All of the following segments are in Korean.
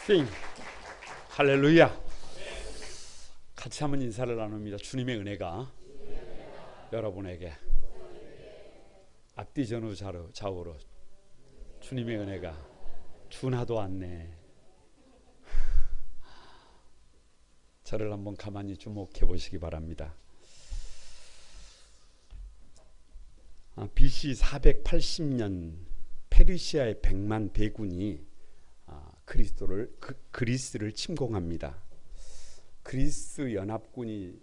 핑. 할렐루야. 같이 한번 인사를 나눕니다. 주님의 은혜가 여러분에게 앞뒤 전후 좌우로 주님의 은혜가 준하도 않네. 저를 한번 가만히 주목해 보시기 바랍니다. BC 480년 페르시아의 100만 대군이 그리스를 침공합니다. 그리스 연합군이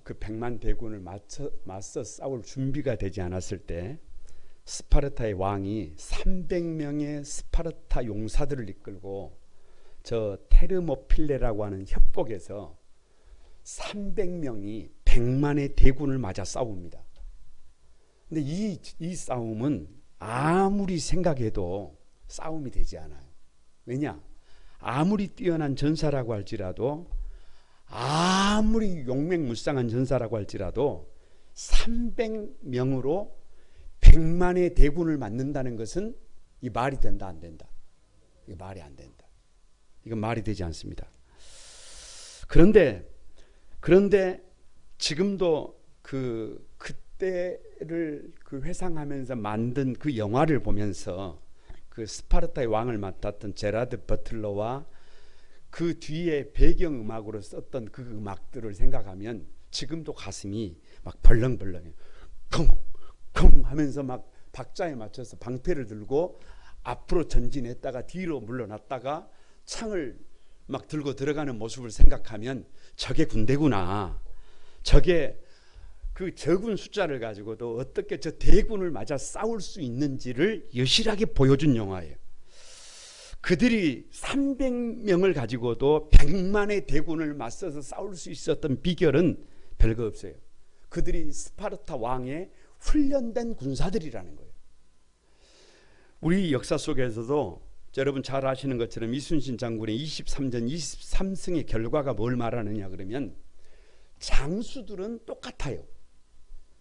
그 100만 대군을 맞서 싸울 준비가 되지 않았을 때 스파르타의 왕이 300명의 스파르타 용사들을 이끌고 저 테르모필레라고 하는 협곡에서 300명이 100만의 대군을 맞아 싸웁니다. 근데 이 싸움은 아무리 생각해도 싸움이 되지 않아요. 왜냐? 아무리 뛰어난 전사라고 할지라도, 아무리 용맹무쌍한 전사라고 할지라도 300명으로 100만의 대군을 맞는다는 것은 이 말이 된다 안 된다? 이거 말이 안 된다. 이건 말이 되지 않습니다. 그런데 지금도 그때를 회상하면서 만든 그 영화를 보면서 그 스파르타의 왕을 맡았던 제라드 버틀러와 그 뒤에 배경음악으로 썼던 그 음악들을 생각하면 지금도 가슴이 막 벌렁벌렁해요. 쿵쿵 하면서 막 박자에 맞춰서 방패를 들고 앞으로 전진했다가 뒤로 물러났다가 창을 막 들고 들어가는 모습을 생각하면 저게 군대구나. 저게 그 적은 숫자를 가지고도 어떻게 저 대군을 맞아 싸울 수 있는지를 여실하게 보여준 영화예요. 그들이 300명을 가지고도 100만의 대군을 맞서서 싸울 수 있었던 비결은 별거 없어요. 그들이 스파르타 왕의 훈련된 군사들이라는 거예요. 우리 역사 속에서도 여러분 잘 아시는 것처럼 이순신 장군의 23전 23승의 결과가 뭘 말하느냐 그러면 장수들은 똑같아요.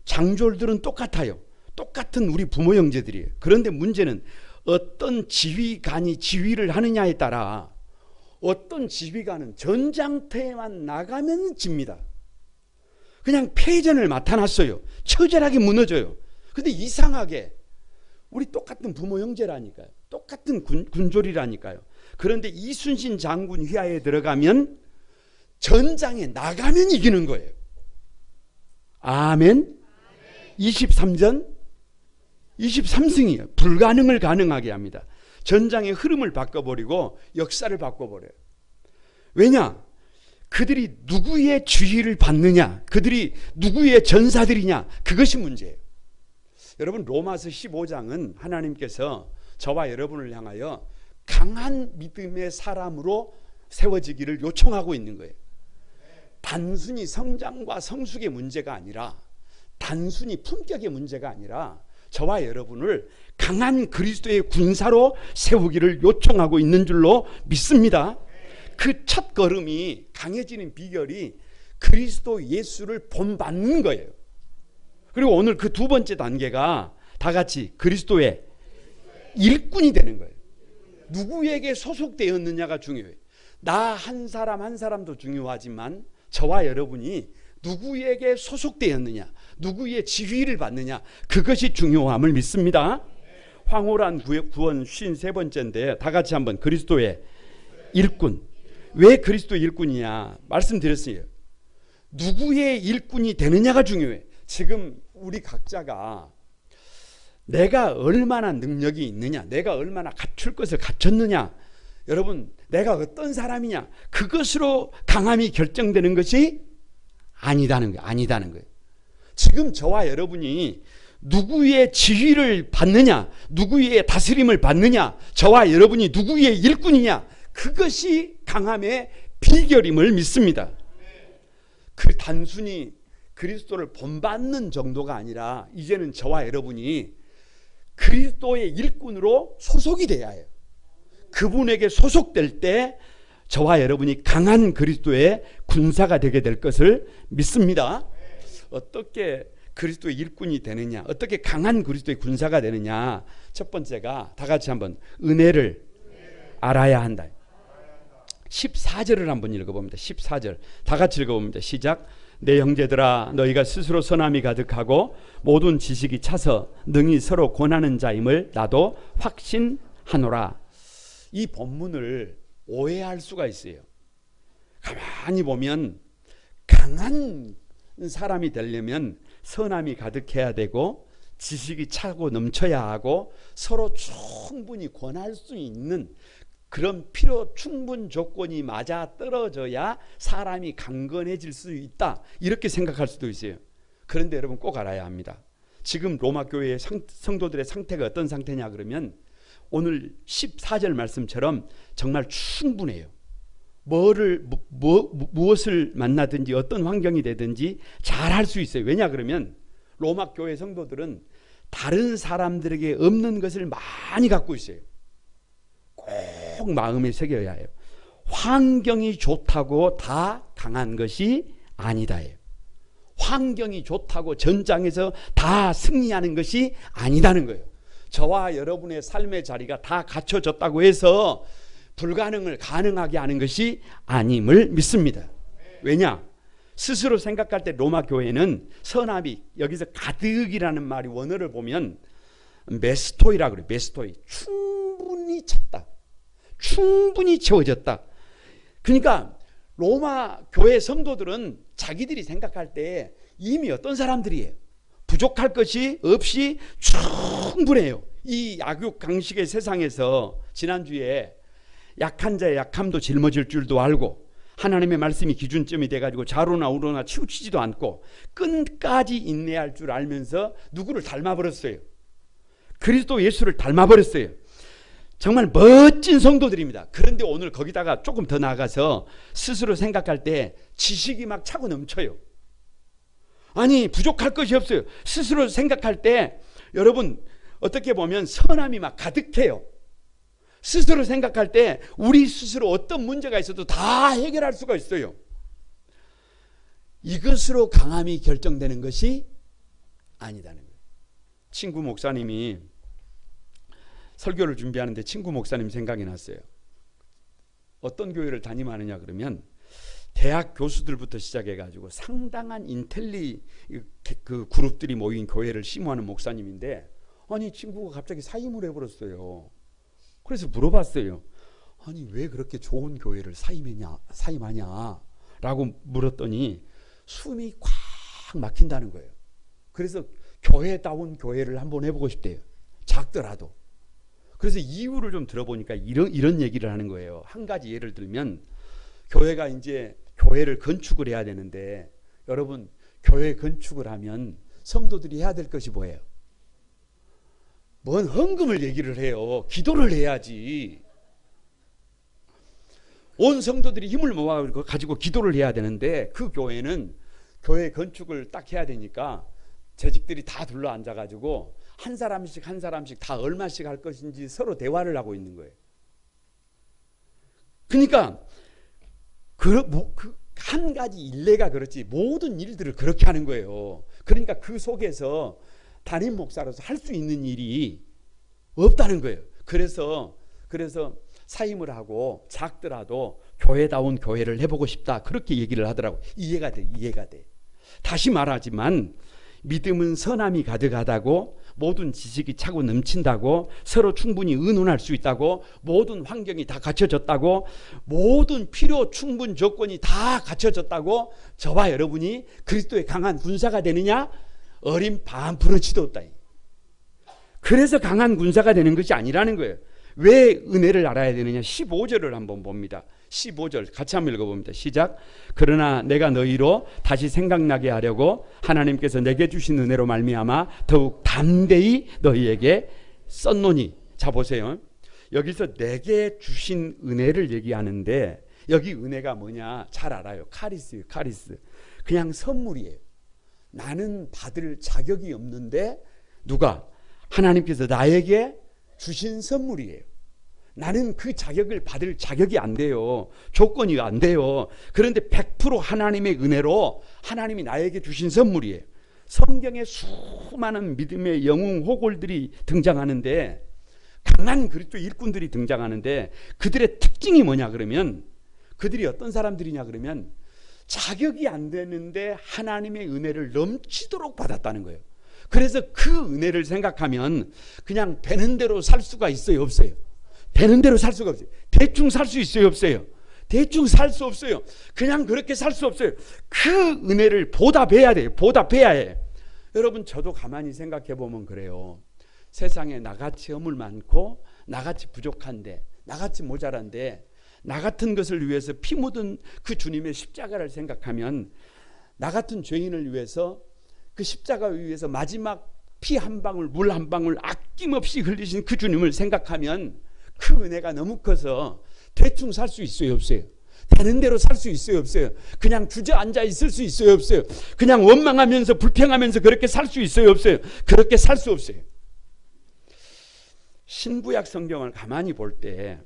장졸들은 똑같아요. 똑같은 우리 부모 형제들이에요. 그런데 문제는 어떤 지휘관이 지휘를 하느냐에 따라 어떤 지휘관은 전장터에만 나가면 집니다. 그냥 패전을 나타났어요. 처절하게 무너져요. 근데 이상하게 우리 똑같은 부모 형제라니까요. 똑같은 군졸이라니까요. 그런데 이순신 장군 휘하에 들어가면 전장에 나가면 이기는 거예요. 아멘. 23전 23승이에요. 불가능을 가능하게 합니다. 전장의 흐름을 바꿔버리고 역사를 바꿔버려요. 왜냐? 그들이 누구의 주의를 받느냐, 그들이 누구의 전사들이냐, 그것이 문제예요. 여러분 로마서 15장은 하나님께서 저와 여러분을 향하여 강한 믿음의 사람으로 세워지기를 요청하고 있는 거예요. 단순히 성장과 성숙의 문제가 아니라, 단순히 품격의 문제가 아니라 저와 여러분을 강한 그리스도의 군사로 세우기를 요청하고 있는 줄로 믿습니다. 그 첫 걸음이 강해지는 비결이 그리스도 예수를 본받는 거예요. 그리고 오늘 그 두 번째 단계가 다 같이 그리스도의 일꾼이 되는 거예요. 누구에게 소속되었느냐가 중요해요. 나 한 사람 한 사람도 중요하지만 저와 여러분이 누구에게 소속되었느냐, 누구의 지휘를 받느냐, 그것이 중요함을 믿습니다. 황홀한 구원 53번째인데 다 같이 한번 그리스도의 일꾼. 왜 그리스도의 일꾼이냐 말씀드렸어요. 누구의 일꾼이 되느냐가 중요해. 지금 우리 각자가 내가 얼마나 능력이 있느냐, 내가 얼마나 갖출 것을 갖췄느냐, 여러분 내가 어떤 사람이냐, 그것으로 강함이 결정되는 것이 아니다는 거예요. 지금 저와 여러분이 누구의 지휘를 받느냐, 누구의 다스림을 받느냐, 저와 여러분이 누구의 일꾼이냐, 그것이 강함의 비결임을 믿습니다. 그 단순히 그리스도를 본받는 정도가 아니라 이제는 저와 여러분이 그리스도의 일꾼으로 소속이 돼야 해요. 그분에게 소속될 때 저와 여러분이 강한 그리스도의 군사가 되게 될 것을 믿습니다. 어떻게 그리스도의 일꾼이 되느냐, 어떻게 강한 그리스도의 군사가 되느냐, 첫 번째가 다 같이 한번 은혜를 알아야 한다. 14절을 한번 읽어봅니다. 14절 다 같이 읽어봅니다. 시작. 내 형제들아 너희가 스스로 선함이 가득하고 모든 지식이 차서 능히 서로 권하는 자임을 나도 확신하노라. 이 본문을 오해할 수가 있어요. 가만히 보면 강한 사람이 되려면 선함이 가득해야 되고 지식이 차고 넘쳐야 하고 서로 충분히 권할 수 있는 그런 필요 충분 조건이 맞아 떨어져야 사람이 강건해질 수 있다, 이렇게 생각할 수도 있어요. 그런데 여러분 꼭 알아야 합니다. 지금 로마 교회의 성도들의 상태가 어떤 상태냐 그러면 오늘 14절 말씀처럼 정말 충분해요. 무엇을 만나든지 어떤 환경이 되든지 잘 할 수 있어요. 왜냐 그러면 로마 교회 성도들은 다른 사람들에게 없는 것을 많이 갖고 있어요. 꼭 마음에 새겨야 해요. 환경이 좋다고 다 강한 것이 아니다예요. 환경이 좋다고 전장에서 다 승리하는 것이 아니다는 거예요. 저와 여러분의 삶의 자리가 다 갖춰졌다고 해서 불가능을 가능하게 하는 것이 아님을 믿습니다. 왜냐? 스스로 생각할 때 로마 교회는 선함이, 여기서 가득이라는 말이 원어를 보면 메스토이라고 그래요. 메스토이. 충분히 찼다. 충분히 채워졌다. 그러니까 로마 교회 성도들은 자기들이 생각할 때 이미 어떤 사람들이에요? 부족할 것이 없이 충분해요. 이 약육강식의 세상에서 지난주에 약한 자의 약함도 짊어질 줄도 알고 하나님의 말씀이 기준점이 돼가지고 좌로나 우로나 치우치지도 않고 끝까지 인내할 줄 알면서 누구를 닮아버렸어요? 그리스도 예수를 닮아버렸어요. 정말 멋진 성도들입니다. 그런데 오늘 거기다가 조금 더 나아가서 스스로 생각할 때 지식이 막 차고 넘쳐요. 아니 부족할 것이 없어요. 스스로 생각할 때 여러분 어떻게 보면 선함이 막 가득해요. 스스로 생각할 때 우리 스스로 어떤 문제가 있어도 다 해결할 수가 있어요. 이것으로 강함이 결정되는 것이 아니다는 거예요. 친구 목사님이 설교를 준비하는데 친구 목사님 생각이 났어요. 어떤 교회를 담임하느냐 그러면 대학 교수들부터 시작해가지고 상당한 인텔리 그 그룹들이 모인 교회를 심호하는 목사님인데 아니 친구가 갑자기 사임을 해버렸어요. 그래서 물어봤어요. 아니 왜 그렇게 좋은 교회를 사임하냐 라고 물었더니 숨이 꽉 막힌다는 거예요. 그래서 교회다운 교회를 한번 해보고 싶대요. 작더라도. 그래서 이유를 좀 들어보니까 이런 얘기를 하는 거예요. 한 가지 예를 들면 교회가 이제 교회를 건축을 해야 되는데 여러분 교회 건축을 하면 성도들이 해야 될 것이 뭐예요? 뭔 헌금을 얘기를 해요. 기도를 해야지. 온 성도들이 힘을 모아가지고 기도를 해야 되는데 그 교회는 교회 건축을 딱 해야 되니까 재직들이 다 둘러 앉아가지고 한 사람씩 다 얼마씩 할 것인지 서로 대화를 하고 있는 거예요. 그러니까 한 가지 일례가 그렇지 모든 일들을 그렇게 하는 거예요. 그러니까 그 속에서 담임 목사로서 할 수 있는 일이 없다는 거예요. 그래서 사임을 하고 작더라도 교회다운 교회를 해보고 싶다. 그렇게 얘기를 하더라고. 이해가 돼. 다시 말하지만 믿음은 선함이 가득하다고 모든 지식이 차고 넘친다고 서로 충분히 의논할 수 있다고 모든 환경이 다 갖춰졌다고 모든 필요 충분 조건이 다 갖춰졌다고 저와 여러분이 그리스도의 강한 군사가 되느냐? 어린 반푸르치도 없다. 그래서 강한 군사가 되는 것이 아니라는 거예요. 왜 은혜를 알아야 되느냐? 15절을 한번 봅니다. 15절 같이 한번 읽어봅니다. 시작. 그러나 내가 너희로 다시 생각나게 하려고 하나님께서 내게 주신 은혜로 말미암아 더욱 담대히 너희에게 썼노니. 자 보세요. 여기서 내게 주신 은혜를 얘기하는데 여기 은혜가 뭐냐 잘 알아요. 카리스예요. 카리스. 그냥 선물이에요. 나는 받을 자격이 없는데 누가? 하나님께서 나에게 주신 선물이에요. 나는 그 자격을 받을 자격이 안 돼요. 조건이 안 돼요. 그런데 100% 하나님의 은혜로 하나님이 나에게 주신 선물이에요. 성경에 수많은 믿음의 영웅 호골들이 등장하는데 강한 그리스도 일꾼들이 등장하는데 그들의 특징이 뭐냐 그러면 그들이 어떤 사람들이냐 그러면 자격이 안 되는데 하나님의 은혜를 넘치도록 받았다는 거예요. 그래서 그 은혜를 생각하면 그냥 되는 대로 살 수가 있어요, 없어요? 되는 대로 살 수가 없어요. 대충 살 수 있어요, 없어요? 대충 살 수 없어요. 그냥 그렇게 살 수 없어요. 그 은혜를 보답해야 돼요. 보답해야 해. 여러분, 저도 가만히 생각해 보면 그래요. 세상에 나같이 허물 많고 나같이 부족한데 나같이 모자란데 나 같은 것을 위해서 피 묻은 그 주님의 십자가를 생각하면 나 같은 죄인을 위해서 그 십자가 위에서 마지막 피 한 방울 물 한 방울 아낌없이 흘리신 그 주님을 생각하면 그 은혜가 너무 커서 대충 살 수 있어요, 없어요? 되는 대로 살 수 있어요, 없어요? 그냥 주저앉아 있을 수 있어요, 없어요? 그냥 원망하면서 불평하면서 그렇게 살 수 있어요, 없어요? 그렇게 살 수 없어요. 신구약 성경을 가만히 볼 때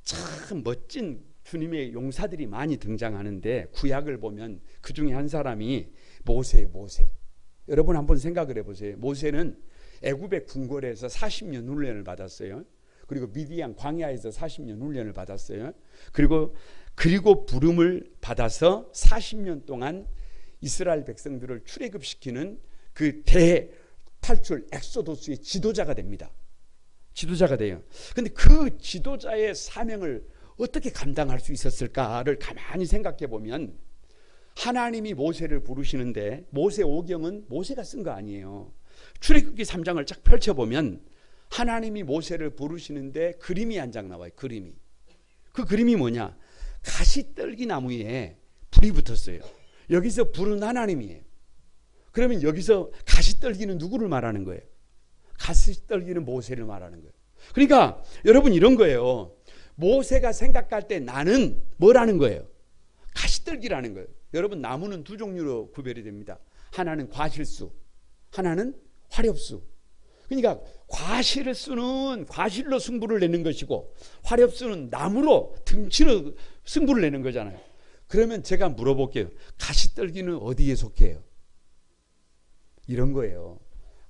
참 멋진 주님의 용사들이 많이 등장하는데 구약을 보면 그 중에 한 사람이 모세예요, 모세. 여러분 한번 생각을 해보세요. 모세는 애굽의 궁궐에서 40년 훈련을 받았어요. 그리고 미디안 광야에서 40년 훈련을 받았어요. 그리고 부름을 받아서 40년 동안 이스라엘 백성들을 출애굽시키는 그 대탈출 엑소도스의 지도자가 됩니다. 지도자가 돼요. 근데 그 지도자의 사명을 어떻게 감당할 수 있었을까를 가만히 생각해 보면 하나님이 모세를 부르시는데 모세 오경은 모세가 쓴 거 아니에요. 출애굽기 3장을 쫙 펼쳐보면 하나님이 모세를 부르시는데 그림이 한 장 나와요. 그림이. 그 그림이 뭐냐? 가시떨기 나무에 불이 붙었어요. 여기서 불은 하나님이에요. 그러면 여기서 가시떨기는 누구를 말하는 거예요? 가시떨기는 모세를 말하는 거예요. 그러니까 여러분 이런 거예요. 모세가 생각할 때 나는 뭐라는 거예요? 가시떨기라는 거예요. 여러분 나무는 두 종류로 구별이 됩니다. 하나는 과실수, 하나는 화렵수. 그러니까 과실수는 과실로 승부를 내는 것이고 화렵수는 나무로 등치로 승부를 내는 거잖아요. 그러면 제가 물어볼게요. 가시떨기는 어디에 속해요? 이런 거예요.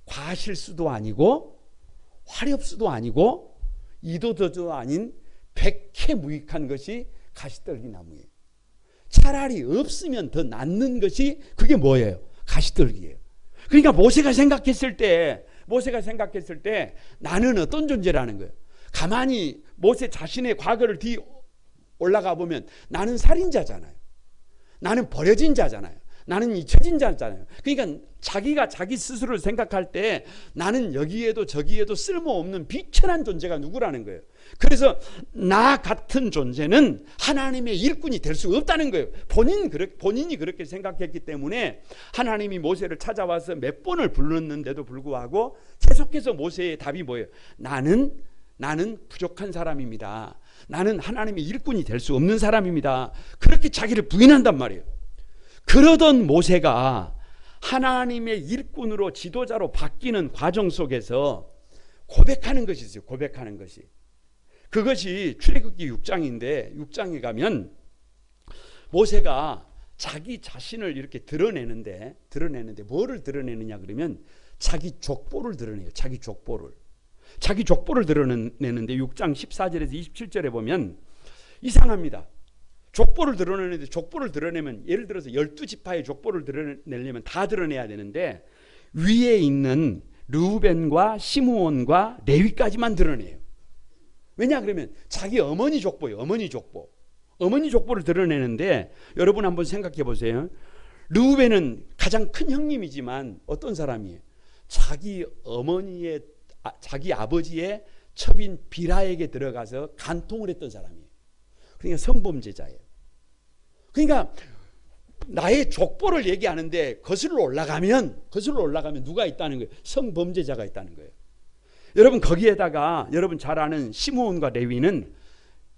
과실수도 아니고 화렵수도 아니고 이도저도 아닌 백해무익한 것이 가시떨기 나무예요. 차라리 없으면 더 낫는 것이 그게 뭐예요? 가시떨기예요. 그러니까 모세가 생각했을 때 나는 어떤 존재라는 거예요. 가만히 모세 자신의 과거를 뒤 올라가 보면 나는 살인자잖아요. 나는 버려진 자잖아요. 나는 잊혀진 자잖아요. 그러니까 자기가 자기 스스로를 생각할 때 나는 여기에도 저기에도 쓸모없는 비천한 존재가 누구라는 거예요. 그래서 나 같은 존재는 하나님의 일꾼이 될 수 없다는 거예요. 본인이 그렇게 생각했기 때문에 하나님이 모세를 찾아와서 몇 번을 불렀는데도 불구하고 계속해서 모세의 답이 뭐예요? 나는 부족한 사람입니다. 나는 하나님의 일꾼이 될 수 없는 사람입니다. 그렇게 자기를 부인한단 말이에요. 그러던 모세가 하나님의 일꾼으로 지도자로 바뀌는 과정 속에서 고백하는 것이 있어요. 고백하는 것이. 그것이 출애굽기 6장인데 6장에 가면 모세가 자기 자신을 이렇게 드러내는데 뭐를 드러내느냐 그러면 자기 족보를 드러내요. 자기 족보를 드러내는데 6장 14절에서 27절에 보면 이상합니다. 족보를 드러내는데 족보를 드러내면 예를 들어서 12지파의 족보를 드러내려면 다 드러내야 되는데 위에 있는 르우벤과 시므온과 레위까지만 드러내요. 왜냐 그러면 자기 어머니 족보예요. 어머니 족보를 드러내는데 여러분 한번 생각해 보세요. 르우벤은 가장 큰 형님이지만 어떤 사람이에요? 자기 아버지의 첩인 비라에게 들어가서 간통을 했던 사람이에요. 그러니까 성범죄자예요. 그러니까 나의 족보를 얘기하는데 거슬러 올라가면 누가 있다는 거예요? 성범죄자가 있다는 거예요. 여러분 거기에다가 여러분 잘 아는 시므온과 레위는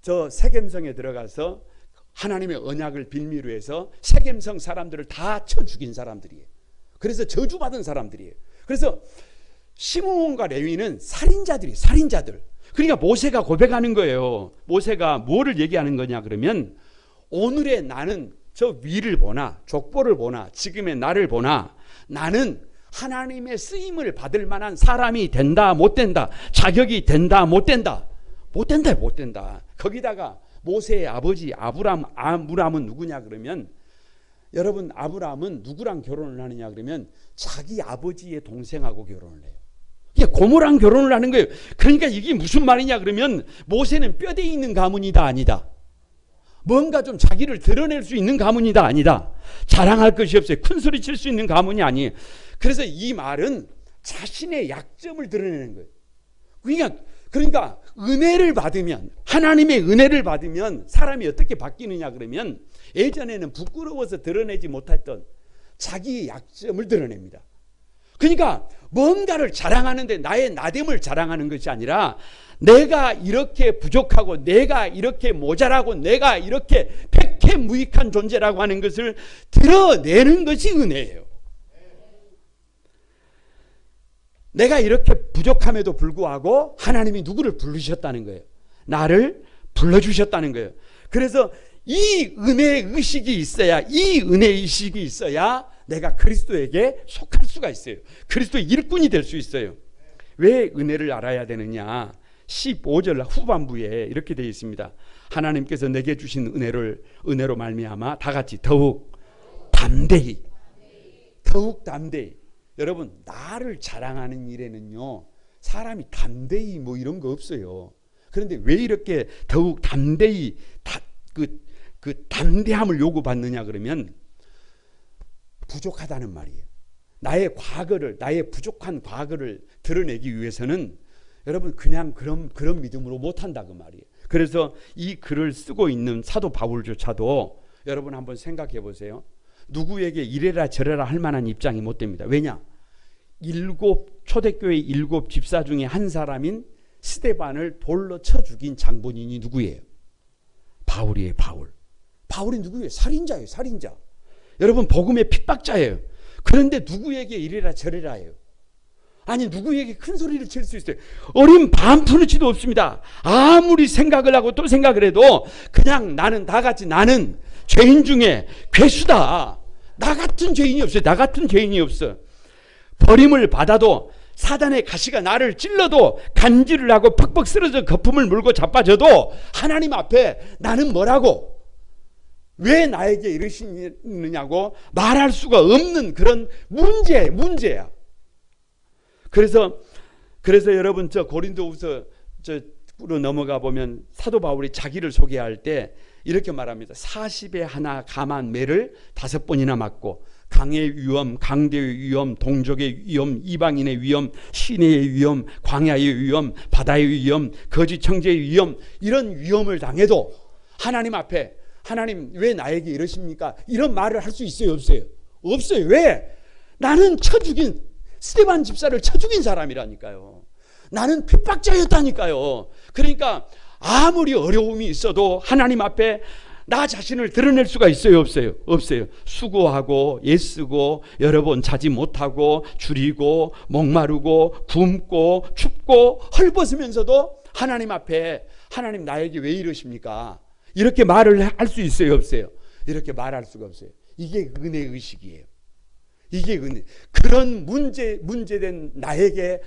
저 세겜성에 들어가서 하나님의 언약을 빌미로 해서 세겜성 사람들을 다 쳐 죽인 사람들이에요. 그래서 저주받은 사람들이에요. 그래서 시므온과 레위는 살인자들. 그러니까 모세가 고백하는 거예요. 모세가 뭐를 얘기하는 거냐 그러면 오늘의 나는 저 위를 보나 족보를 보나 지금의 나를 보나 나는 하나님의 쓰임을 받을 만한 사람이 된다 못 된다 자격이 된다 못 된다. 거기다가 모세의 아버지 아브람은 누구냐 그러면, 여러분 아브람은 누구랑 결혼을 하느냐 그러면 자기 아버지의 동생하고 결혼을 해요. 이게 고모랑 결혼을 하는 거예요. 그러니까 이게 무슨 말이냐 그러면, 모세는 뼈대 있는 가문이다 아니다? 뭔가 좀 자기를 드러낼 수 있는 가문이다 아니다? 자랑할 것이 없어요. 큰 소리 칠 수 있는 가문이 아니에요. 그래서 이 말은 자신의 약점을 드러내는 거예요. 그러니까 은혜를 받으면, 하나님의 은혜를 받으면 사람이 어떻게 바뀌느냐 그러면, 예전에는 부끄러워서 드러내지 못했던 자기의 약점을 드러냅니다. 그러니까 뭔가를 자랑하는데 나의 나됨을 자랑하는 것이 아니라, 내가 이렇게 부족하고 내가 이렇게 모자라고 내가 이렇게 백해무익한 존재라고 하는 것을 드러내는 것이 은혜예요. 내가 이렇게 부족함에도 불구하고 하나님이 누구를 부르셨다는 거예요. 나를 불러주셨다는 거예요. 그래서 이 은혜의식이 있어야, 이 은혜의식이 있어야 내가 그리스도에게 속할 수가 있어요. 그리스도의 일꾼이 될 수 있어요. 왜 은혜를 알아야 되느냐? 15절 후반부에 이렇게 되어 있습니다. 하나님께서 내게 주신 은혜로 말미암아 다 같이 더욱 담대히. 여러분, 나를 자랑하는 일에는요, 사람이 담대히 뭐 이런 거 없어요. 그런데 왜 이렇게 더욱 담대히 그 담대함을 요구받느냐 그러면, 부족하다는 말이에요. 나의 부족한 과거를 드러내기 위해서는 여러분 그냥 그런 믿음으로 못한다 그 말이에요. 그래서 이 글을 쓰고 있는 사도 바울조차도 여러분 한번 생각해 보세요. 누구에게 이래라 저래라 할 만한 입장이 못 됩니다. 왜냐? 초대교회 7 집사 중에 한 사람인 스데반을 돌로 쳐 죽인 장본인이 누구예요? 바울이에요. 바울이 누구예요? 살인자예요. 살인자. 여러분 복음의 핍박자예요. 그런데 누구에게 이래라 저래라 해요? 아니, 누구에게 큰 소리를 칠 수 있어요? 어린 반푼어치도 없습니다. 아무리 생각을 하고 또 생각을 해도 그냥 나는 죄인 중에 괴수다. 나 같은 죄인이 없어요. 나 같은 죄인이 없어. 버림을 받아도, 사단의 가시가 나를 찔러도, 간질을 하고 퍽퍽 쓰러져 거품을 물고 자빠져도 하나님 앞에 나는 뭐라고, 왜 나에게 이러시느냐고 말할 수가 없는 그런 문제야. 그래서 여러분 저 고린도후서 로 넘어가 보면 사도 바울이 자기를 소개할 때 이렇게 말합니다. 40에 하나 감한 매를 5번이나 맞고, 강의 위험, 강대의 위험, 동족의 위험, 이방인의 위험, 시내의 위험, 광야의 위험, 바다의 위험, 거짓 청제의 위험, 이런 위험을 당해도 하나님 앞에, 하나님 왜 나에게 이러십니까? 이런 말을 할 수 있어요? 없어요? 없어요. 왜? 나는 스데반 집사를 쳐 죽인 사람이라니까요. 나는 핍박자였다니까요. 그러니까 아무리 어려움이 있어도 하나님 앞에 나 자신을 드러낼 수가 있어요? 없어요? 없어요. 수고하고 애쓰고 여러 번 자지 못하고 줄이고 목마르고 굶고 춥고 헐벗으면서도 하나님 앞에, 하나님 나에게 왜 이러십니까? 이렇게 말을 할 수 있어요? 없어요? 이렇게 말할 수가 없어요. 이게 은혜의식이에요. 이게 은혜. 그런 문제된 나에게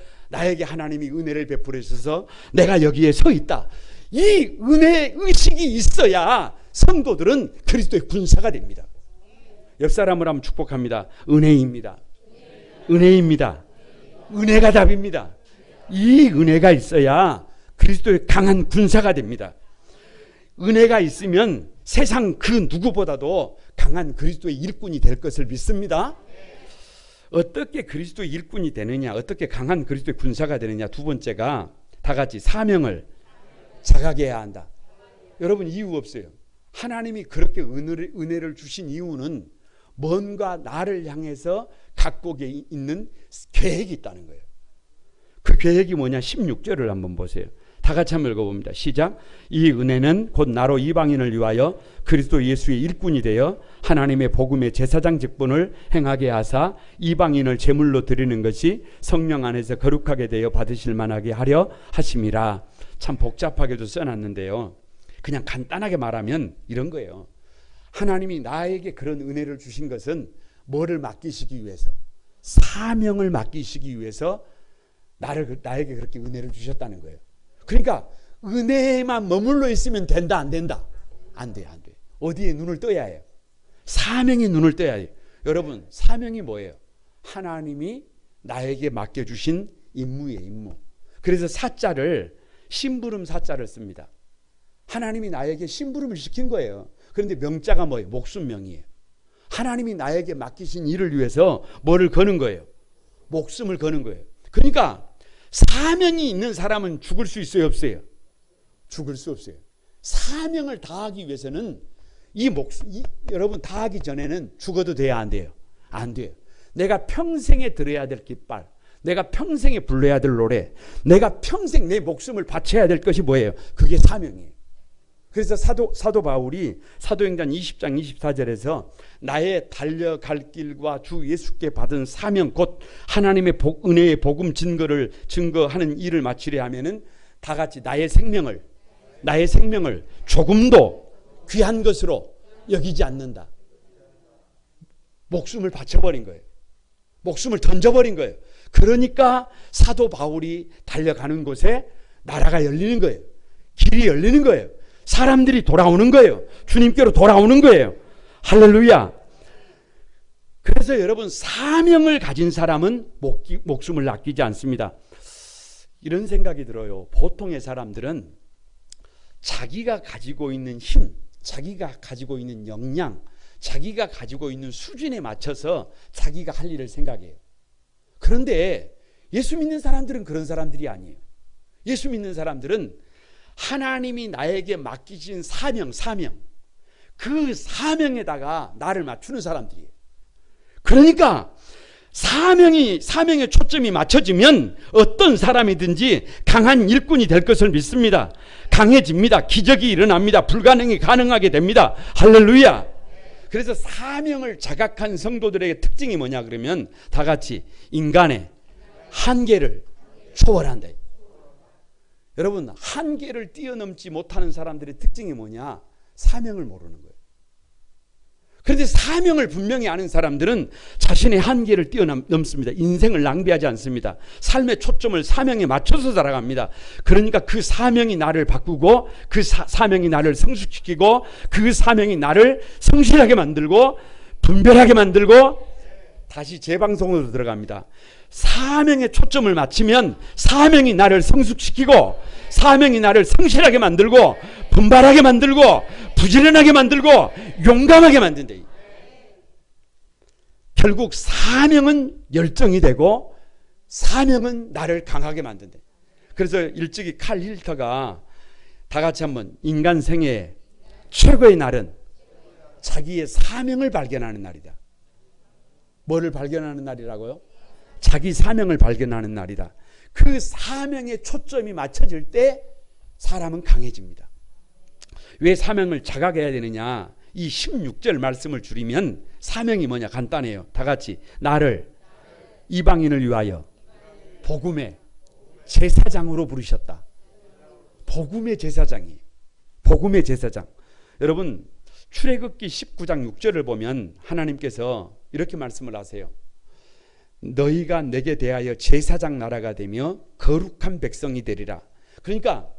하나님이 은혜를 베풀어 주셔서 내가 여기에 서 있다. 이 은혜의식이 있어야 성도들은 그리스도의 군사가 됩니다. 옆 사람을 한번 축복합니다. 은혜입니다. 은혜가 답입니다. 이 은혜가 있어야 그리스도의 강한 군사가 됩니다. 은혜가 있으면 세상 그 누구보다도 강한 그리스도의 일꾼이 될 것을 믿습니다. 어떻게 그리스도의 일꾼이 되느냐, 어떻게 강한 그리스도의 군사가 되느냐. 두 번째가 다 같이 사명을 자각해야 한다. 여러분 이유 없어요. 하나님이 그렇게 은혜를 주신 이유는 뭔가 나를 향해서 갖고 있는 계획이 있다는 거예요. 그 계획이 뭐냐? 16절을 한번 보세요. 다 같이 한번 읽어봅니다. 시작. 이 은혜는 곧 나로 이방인을 위하여 그리스도 예수의 일꾼이 되어 하나님의 복음의 제사장 직분을 행하게 하사 이방인을 제물로 드리는 것이 성령 안에서 거룩하게 되어 받으실 만하게 하려 하심이라. 참 복잡하게도 써놨는데요. 그냥 간단하게 말하면 이런 거예요. 하나님이 나에게 그런 은혜를 주신 것은 뭐를 맡기시기 위해서? 사명을 맡기시기 위해서 나에게 그렇게 은혜를 주셨다는 거예요. 그러니까 은혜에만 머물러 있으면 된다 안 된다? 안 돼요. 안 돼요. 어디에 눈을 떠야 해요? 사명에 눈을 떠야 해요. 여러분, 사명이 뭐예요? 하나님이 나에게 맡겨주신 임무예요. 임무. 그래서 사자를 심부름 사자를 씁니다. 하나님이 나에게 심부름을 시킨 거예요. 그런데 명자가 뭐예요? 목숨명이에요. 하나님이 나에게 맡기신 일을 위해서 뭐를 거는 거예요? 목숨을 거는 거예요. 그러니까 사명이 있는 사람은 죽을 수 있어요? 없어요? 죽을 수 없어요. 사명을 다하기 위해서는 여러분 다하기 전에는 죽어도 돼야 안 돼요? 안 돼요. 내가 평생에 들어야 될 깃발, 내가 평생에 불러야 될 노래, 내가 평생 내 목숨을 바쳐야 될 것이 뭐예요? 그게 사명이에요. 그래서 사도 바울이 사도행전 20장 24절에서 나의 달려갈 길과 주 예수께 받은 사명 곧 하나님의 은혜의 복음 증거하는 일을 마치려 하면은 다 같이 나의 생명을 조금도 귀한 것으로 여기지 않는다. 목숨을 바쳐버린 거예요. 목숨을 던져버린 거예요. 그러니까 사도 바울이 달려가는 곳에 나라가 열리는 거예요. 길이 열리는 거예요. 사람들이 돌아오는 거예요. 주님께로 돌아오는 거예요. 할렐루야. 그래서 여러분, 사명을 가진 사람은 목숨을 아끼지 않습니다. 이런 생각이 들어요. 보통의 사람들은 자기가 가지고 있는 힘, 자기가 가지고 있는 역량, 자기가 가지고 있는 수준에 맞춰서 자기가 할 일을 생각해요. 그런데 예수 믿는 사람들은 그런 사람들이 아니에요. 예수 믿는 사람들은 하나님이 나에게 맡기신 사명, 그 사명에다가 나를 맞추는 사람들이에요. 그러니까 사명의 초점이 맞춰지면 어떤 사람이든지 강한 일꾼이 될 것을 믿습니다. 강해집니다. 기적이 일어납니다. 불가능이 가능하게 됩니다. 할렐루야. 그래서 사명을 자각한 성도들에게 특징이 뭐냐 그러면 다 같이 인간의 한계를 초월한다. 여러분, 한계를 뛰어넘지 못하는 사람들의 특징이 뭐냐? 사명을 모르는 거예요. 그런데 사명을 분명히 아는 사람들은 자신의 한계를 뛰어넘습니다. 인생을 낭비하지 않습니다. 삶의 초점을 사명에 맞춰서 살아갑니다. 그러니까 그 사명이 나를 바꾸고 그 사명이 나를 성숙시키고 그 사명이 나를 성실하게 만들고 분별하게 만들고 다시 재방송으로 들어갑니다. 사명에 초점을 맞추면 사명이 나를 성숙시키고 사명이 나를 성실하게 만들고 분발하게 만들고 부지런하게 만들고 용감하게 만든다. 결국 사명은 열정이 되고 사명은 나를 강하게 만든다. 그래서 일찍이 칼 힐터가 다 같이 한번 인간 생애의 최고의 날은 자기의 사명을 발견하는 날이다. 뭐를 발견하는 날이라고요? 자기 사명을 발견하는 날이다. 그 사명에 초점이 맞춰질 때 사람은 강해집니다. 왜 사명을 자각해야 되느냐? 이 16절 말씀을 줄이면 사명이 뭐냐? 간단해요. 다 같이 나를 이방인을 위하여 복음의 제사장으로 부르셨다. 복음의 제사장이에요. 복음의 제사장. 여러분, 출애굽기 19장 6절을 보면 하나님께서 이렇게 말씀을 하세요. 너희가 내게 대하여 제사장 나라가 되며 거룩한 백성이 되리라. 그러니까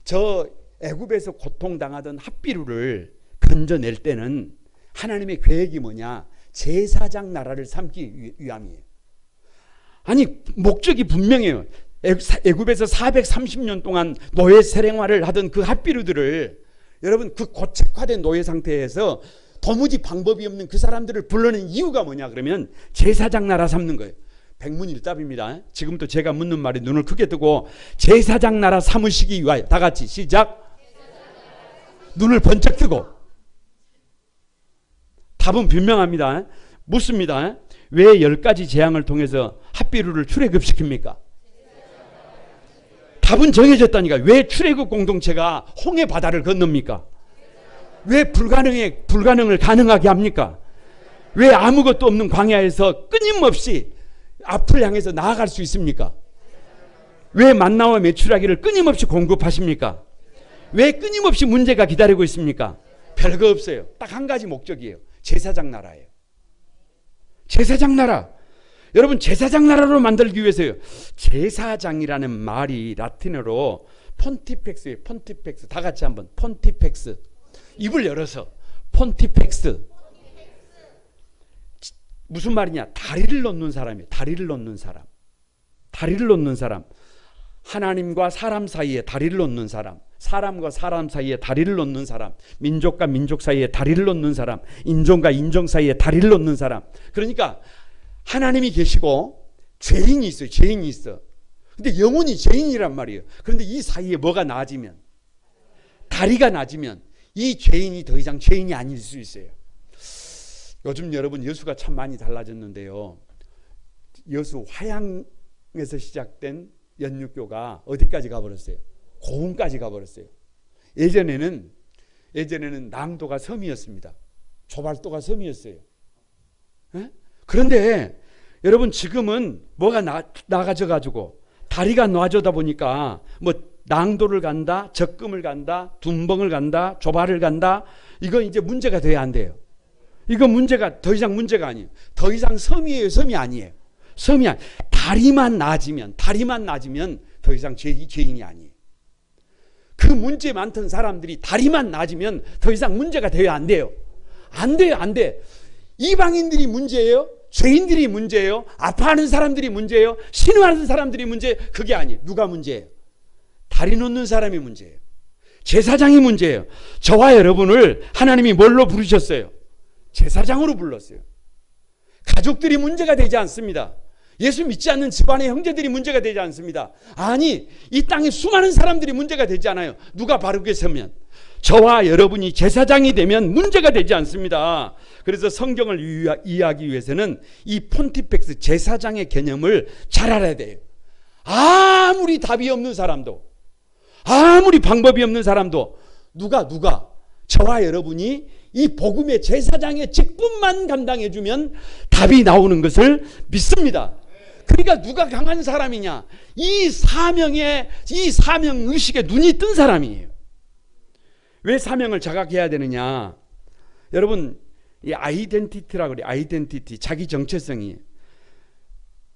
저 애굽에서 고통당하던 핫비루를 건져낼 때는 하나님의 계획이 뭐냐? 제사장 나라를 삼기 위함이에요. 아니, 목적이 분명해요. 애굽에서 430년 동안 노예 생활을 하던 그 핫비루들을 여러분, 그 고책화된 노예 상태에서 도무지 방법이 없는 그 사람들을 불러낸 이유가 뭐냐 그러면 제사장 나라 삼는 거예요. 백문일답입니다. 지금부터 제가 묻는 말에 눈을 크게 뜨고 제사장 나라 삼으시기 위하여 다 같이 시작. 눈을 번쩍 뜨고. 답은 분명합니다. 묻습니다. 왜 10가지 재앙을 통해서 핫비루를 출애굽시킵니까? 답은 정해졌다니까. 왜 출애굽 공동체가 홍해 바다를 건넙니까? 왜 불가능을 가능하게 합니까? 왜 아무것도 없는 광야에서 끊임없이 앞을 향해서 나아갈 수 있습니까? 왜 만나와 메추라기를 끊임없이 공급하십니까? 왜 끊임없이 문제가 기다리고 있습니까? 별거 없어요. 딱 한 가지 목적이에요. 제사장 나라예요. 제사장 나라. 여러분, 제사장 나라로 만들기 위해서요. 제사장이라는 말이 라틴어로 폰티펙스예요. 폰티펙스. 다 같이 한번 폰티펙스. 입을 열어서 폰티펙스. 무슨 말이냐? 다리를 놓는 사람이에요. 다리를 놓는 사람. 다리를 놓는 사람. 하나님과 사람 사이에 다리를 놓는 사람. 사람과 사람 사이에 다리를 놓는 사람. 민족과 민족 사이에 다리를 놓는 사람. 인종과 인종 사이에 다리를 놓는 사람. 그러니까 하나님이 계시고 죄인이 있어요. 죄인이 있어. 근데 영혼이 죄인이란 말이에요. 그런데 이 사이에 뭐가 나아지면, 다리가 낮으면 이 죄인이 더 이상 죄인이 아닐 수 있어요. 요즘 여러분 여수가 참 많이 달라졌는데요. 여수 화양에서 시작된 연육교가 어디까지 가버렸어요? 고흥까지 가버렸어요. 예전에는 낭도가 섬이었습니다. 조발도가 섬이었어요. 에? 그런데 여러분 지금은 뭐가 나가져 가지고 다리가 놔져다 보니까 뭐 낭도를 간다, 적금을 간다, 둔벙을 간다, 조발을 간다. 이건 이제 문제가 돼야 안 돼요. 이거 문제가 더 이상 문제가 아니에요. 더 이상 섬이에요, 섬이 아니에요. 섬이 아니에요. 다리만 낮으면 더 이상 죄인이 아니에요. 그 문제 많던 사람들이 다리만 낮으면 더 이상 문제가 돼야 안 돼요. 안 돼요, 안 돼. 이방인들이 문제예요? 죄인들이 문제예요? 아파하는 사람들이 문제예요? 신음하는 사람들이 문제예요? 그게 아니에요. 누가 문제예요? 다리 놓는 사람이 문제예요. 제사장이 문제예요. 저와 여러분을 하나님이 뭘로 부르셨어요? 제사장으로 불렀어요. 가족들이 문제가 되지 않습니다. 예수 믿지 않는 집안의 형제들이 문제가 되지 않습니다. 아니, 이 땅에 수많은 사람들이 문제가 되지 않아요. 누가 바르게 서면. 저와 여러분이 제사장이 되면 문제가 되지 않습니다. 그래서 성경을 이해하기 위해서는 이 폰티펙스 제사장의 개념을 잘 알아야 돼요. 아무리 답이 없는 사람도, 아무리 방법이 없는 사람도 누가 저와 여러분이 이 복음의 제사장의 직분만 감당해주면 답이 나오는 것을 믿습니다. 그러니까 누가 강한 사람이냐? 이 사명 의식에 눈이 뜬 사람이에요. 왜 사명을 자각해야 되느냐? 여러분, 이 아이덴티티라고 그래요. 아이덴티티, 자기 정체성이.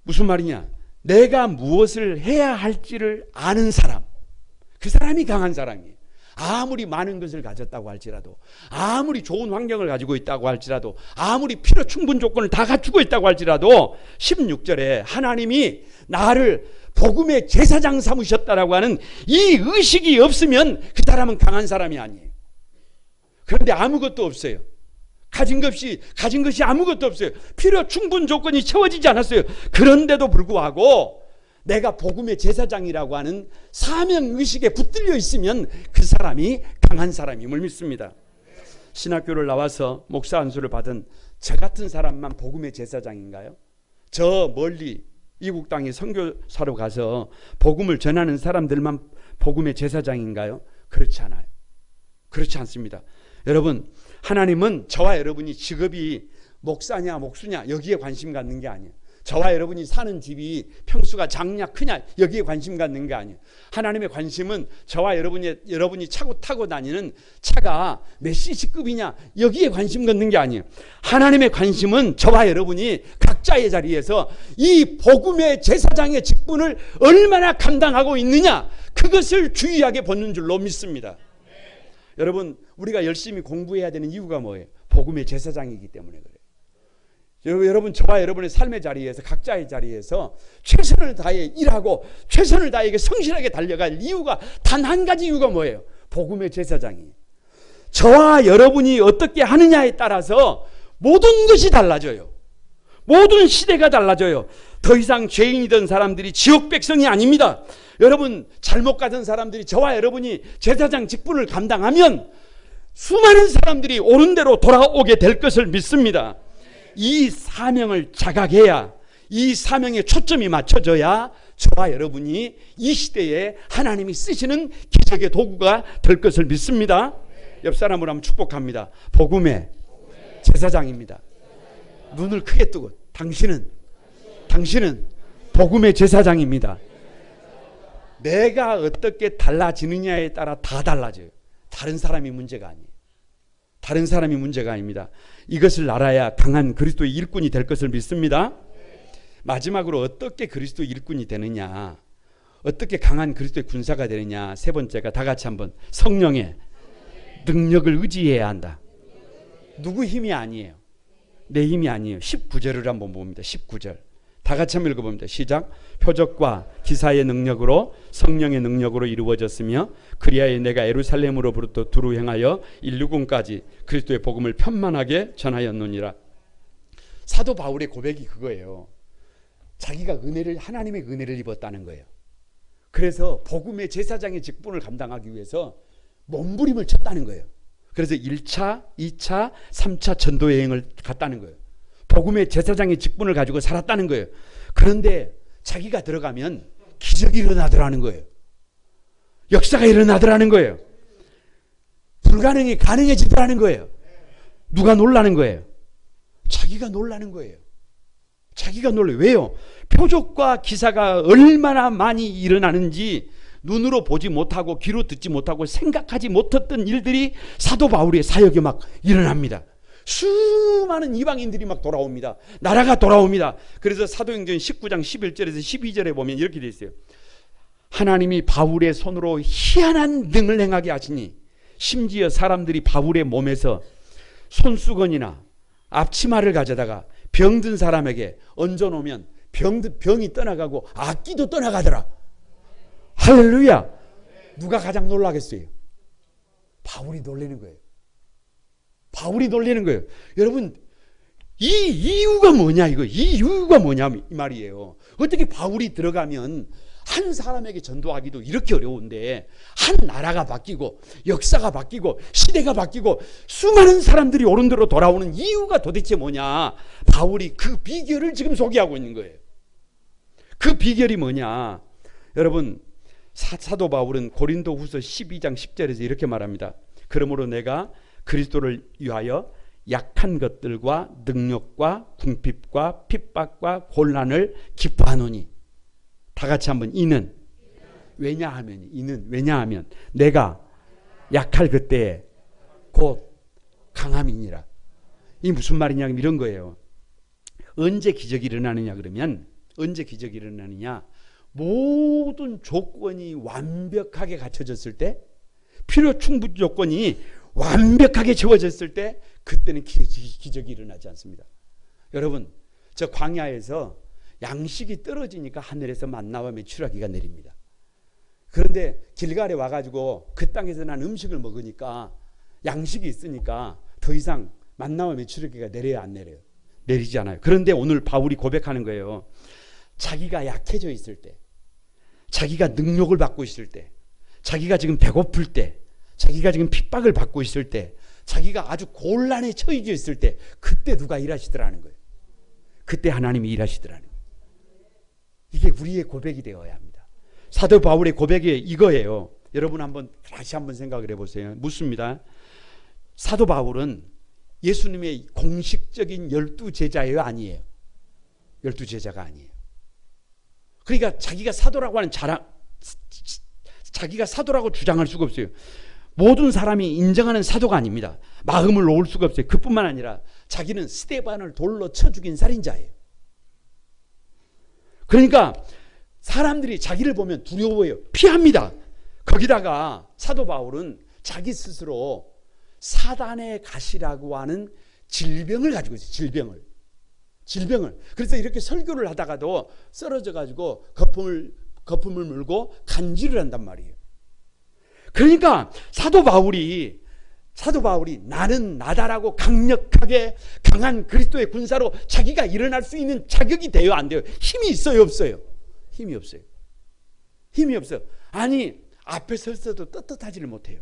무슨 말이냐? 내가 무엇을 해야 할지를 아는 사람. 그 사람이 강한 사람이에요. 아무리 많은 것을 가졌다고 할지라도, 아무리 좋은 환경을 가지고 있다고 할지라도, 아무리 필요 충분 조건을 다 갖추고 있다고 할지라도 16절에 하나님이 나를 복음의 제사장 삼으셨다라고 하는 이 의식이 없으면 그 사람은 강한 사람이 아니에요. 그런데 아무것도 없어요. 가진 것이 아무것도 없어요. 필요 충분 조건이 채워지지 않았어요. 그런데도 불구하고 내가 복음의 제사장이라고 하는 사명의식에 붙들려 있으면 그 사람이 강한 사람임을 믿습니다. 신학교를 나와서 목사 안수를 받은 저 같은 사람만 복음의 제사장인가요? 저 멀리 이국 땅에 선교사로 가서 복음을 전하는 사람들만 복음의 제사장인가요? 그렇지 않아요. 그렇지 않습니다. 여러분, 하나님은 저와 여러분이 직업이 목사냐 목수냐 여기에 관심 갖는 게 아니에요. 저와 여러분이 사는 집이 평수가 작냐 크냐 여기에 관심 갖는 게 아니에요. 하나님의 관심은 저와 여러분이 타고 다니는 차가 몇 cc급이냐 여기에 관심 갖는 게 아니에요. 하나님의 관심은 저와 여러분이 각자의 자리에서 이 복음의 제사장의 직분을 얼마나 감당하고 있느냐 그것을 주의하게 보는 줄로 믿습니다. 여러분, 우리가 열심히 공부해야 되는 이유가 뭐예요? 복음의 제사장이기 때문에 그래요. 여러분, 저와 여러분의 삶의 자리에서 각자의 자리에서 최선을 다해 일하고 최선을 다해 성실하게 달려갈 이유가 단 한 가지 이유가 뭐예요? 복음의 제사장이. 저와 여러분이 어떻게 하느냐에 따라서 모든 것이 달라져요. 모든 시대가 달라져요. 더 이상 죄인이던 사람들이 지옥 백성이 아닙니다. 여러분, 잘못 가던 사람들이 저와 여러분이 제사장 직분을 감당하면 수많은 사람들이 옳은 대로 돌아오게 될 것을 믿습니다. 이 사명을 자각해야, 이 사명에 초점이 맞춰져야 저와 여러분이 이 시대에 하나님이 쓰시는 기적의 도구가 될 것을 믿습니다. 옆 사람으로 한번 축복합니다. 복음의 제사장입니다. 눈을 크게 뜨고 당신은 복음의 제사장입니다. 내가 어떻게 달라지느냐에 따라 다 달라져요. 다른 사람이 문제가 아니에요. 다른 사람이 문제가 아닙니다. 이것을 알아야 강한 그리스도의 일꾼이 될 것을 믿습니다. 마지막으로 어떻게 그리스도의 일꾼이 되느냐, 어떻게 강한 그리스도의 군사가 되느냐, 세 번째가 다 같이 한번 성령의 능력을 의지해야 한다. 누구 힘이 아니에요. 내 힘이 아니에요. 19절을 한번 봅니다. 19절. 다 같이 한번 읽어봅니다. 시작. 표적과 기사의 능력으로 성령의 능력으로 이루어졌으며 그리하여 내가 예루살렘으로부터 두루 행하여 인류군까지 그리스도의 복음을 편만하게 전하였느니라. 사도 바울의 고백이 그거예요. 자기가 하나님의 은혜를 입었다는 거예요. 그래서 복음의 제사장의 직분을 감당하기 위해서 몸부림을 쳤다는 거예요. 그래서 1차, 2차, 3차 전도 여행을 갔다는 거예요. 복음의 제사장의 직분을 가지고 살았다는 거예요. 그런데 자기가 들어가면 기적이 일어나더라는 거예요. 역사가 일어나더라는 거예요. 불가능이 가능해지더라는 거예요. 누가 놀라는 거예요? 자기가 놀라는 거예요. 자기가 놀라요. 왜요? 표적과 기사가 얼마나 많이 일어나는지 눈으로 보지 못하고 귀로 듣지 못하고 생각하지 못했던 일들이 사도 바울의 사역에 막 일어납니다. 수많은 이방인들이 막 돌아옵니다. 나라가 돌아옵니다. 그래서 사도행전 19장 11절에서 12절에 보면 이렇게 되어 있어요. 하나님이 바울의 손으로 희한한 등을 행하게 하시니 심지어 사람들이 바울의 몸에서 손수건이나 앞치마를 가져다가 병든 사람에게 얹어놓으면 병이 떠나가고 악기도 떠나가더라. 할렐루야. 누가 가장 놀라겠어요? 바울이 놀라는 거예요. 바울이 놀라는 거예요. 여러분, 이 이유가 뭐냐 이 이유가 뭐냐 이 말이에요. 어떻게 바울이 들어가면 한 사람에게 전도하기도 이렇게 어려운데 한 나라가 바뀌고 역사가 바뀌고 시대가 바뀌고 수많은 사람들이 오른대로 돌아오는 이유가 도대체 뭐냐? 바울이 그 비결을 지금 소개하고 있는 거예요. 그 비결이 뭐냐? 여러분, 사도 바울은 고린도후서 12장 10절에서 이렇게 말합니다. 그러므로 내가 그리스도를 위하여 약한 것들과 능력과 궁핍과 핍박과 곤란을 기뻐하노니. 다 같이 한번 이는 왜냐하면 내가 약할 그때에 곧 강함이니라. 이 무슨 말이냐 이런 거예요. 언제 기적이 일어나느냐 그러면 언제 기적이 일어나느냐? 모든 조건이 완벽하게 갖춰졌을 때, 필요 충분 조건이 완벽하게 채워졌을 때 그때는 기적이 일어나지 않습니다. 여러분, 저 광야에서 양식이 떨어지니까 하늘에서 만나와 메추라기가 내립니다. 그런데 길갈에 와가지고 그 땅에서 난 음식을 먹으니까 양식이 있으니까 더 이상 만나와 메추라기가 내려요, 안 내려요? 내리지 않아요. 그런데 오늘 바울이 고백하는 거예요. 자기가 약해져 있을 때, 자기가 능력을 받고 있을 때, 자기가 지금 배고플 때, 자기가 지금 핍박을 받고 있을 때, 자기가 아주 곤란에 처해져 있을 때, 그때 누가 일하시더라는 거예요. 그때 하나님이 일하시더라는 거예요. 이게 우리의 고백이 되어야 합니다. 사도 바울의 고백이 이거예요. 여러분 다시 한번 생각을 해보세요. 묻습니다. 사도 바울은 예수님의 공식적인 12제자예요, 아니에요? 12제자가 아니에요. 그러니까 자기가 사도라고 하는 자기가 사도라고 주장할 수가 없어요. 모든 사람이 인정하는 사도가 아닙니다. 마음을 놓을 수가 없어요. 그뿐만 아니라 자기는 스데반을 돌로 쳐 죽인 살인자예요. 그러니까 사람들이 자기를 보면 두려워해요. 피합니다. 거기다가 사도 바울은 자기 스스로 사단의 가시라고 하는 질병을 가지고 있어요. 질병을. 그래서 이렇게 설교를 하다가도 쓰러져 가지고 거품을 물고 간질을 한단 말이에요. 그러니까 사도 바울이 나는 나다라고 강력하게 강한 그리스도의 군사로 자기가 일어날 수 있는 자격이 돼요, 안 돼요? 힘이 있어요, 없어요? 힘이 없어요. 힘이 없어요. 아니, 앞에 설서도 떳떳하지를 못해요.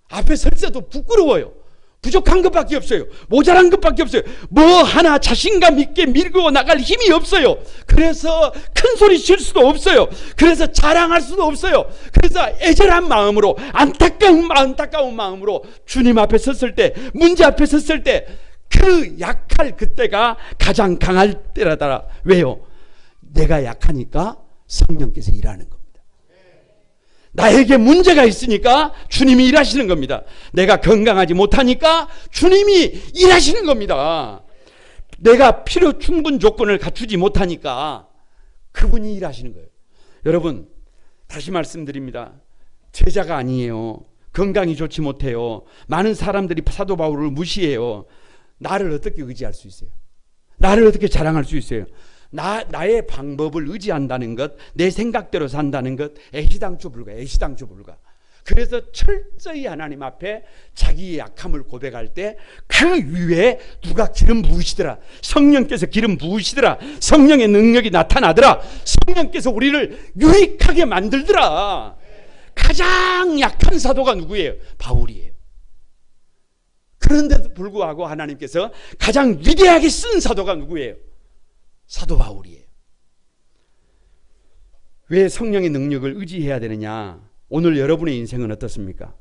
앞에 설서도 부끄러워요. 부족한 것밖에 없어요. 모자란 것밖에 없어요. 뭐 하나 자신감 있게 밀고 나갈 힘이 없어요. 그래서 큰 소리 칠 수도 없어요. 그래서 자랑할 수도 없어요. 그래서 애절한 마음으로, 안타까운 마음으로 주님 앞에 섰을 때, 문제 앞에 섰을 때, 그 약할 그때가 가장 강할 때라더라. 왜요? 내가 약하니까 성령께서 일하는 겁니다. 나에게 문제가 있으니까 주님이 일하시는 겁니다. 내가 건강하지 못하니까 주님이 일하시는 겁니다. 내가 필요 충분 조건을 갖추지 못하니까 그분이 일하시는 거예요. 여러분, 다시 말씀드립니다. 제자가 아니에요. 건강이 좋지 못해요. 많은 사람들이 사도 바울을 무시해요. 나를 어떻게 의지할 수 있어요? 나를 어떻게 자랑할 수 있어요? 나의 방법을 의지한다는 것, 내 생각대로 산다는 것, 애시당초 불가. 그래서 철저히 하나님 앞에 자기의 약함을 고백할 때 그 위에 누가 기름 부으시더라. 성령께서 기름 부으시더라. 성령의 능력이 나타나더라. 성령께서 우리를 유익하게 만들더라. 가장 약한 사도가 누구예요? 바울이에요. 그런데도 불구하고 하나님께서 가장 위대하게 쓴 사도가 누구예요? 사도 바울이에요. 왜 성령의 능력을 의지해야 되느냐? 오늘 여러분의 인생은 어떻습니까?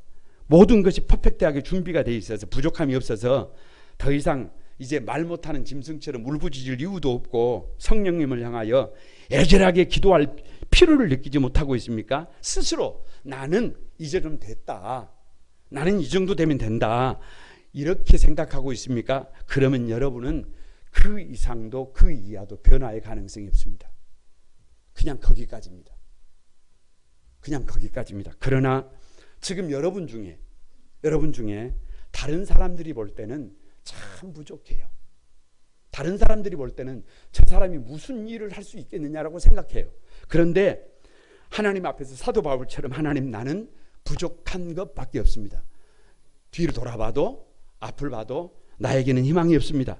모든 것이 퍼펙트하게 준비가 되어 있어서 부족함이 없어서 더 이상 이제 말 못하는 짐승처럼 울부짖을 이유도 없고 성령님을 향하여 애절하게 기도할 필요를 느끼지 못하고 있습니까? 스스로 나는 이제 좀 됐다. 나는 이 정도 되면 된다. 이렇게 생각하고 있습니까? 그러면 여러분은 그 이상도 그 이하도 변화의 가능성이 없습니다. 그냥 거기까지입니다. 그러나 지금 여러분 중에 다른 사람들이 볼 때는 참 부족해요. 다른 사람들이 볼 때는 저 사람이 무슨 일을 할 수 있겠느냐라고 생각해요. 그런데 하나님 앞에서 사도 바울처럼 하나님 나는 부족한 것밖에 없습니다. 뒤를 돌아봐도 앞을 봐도 나에게는 희망이 없습니다.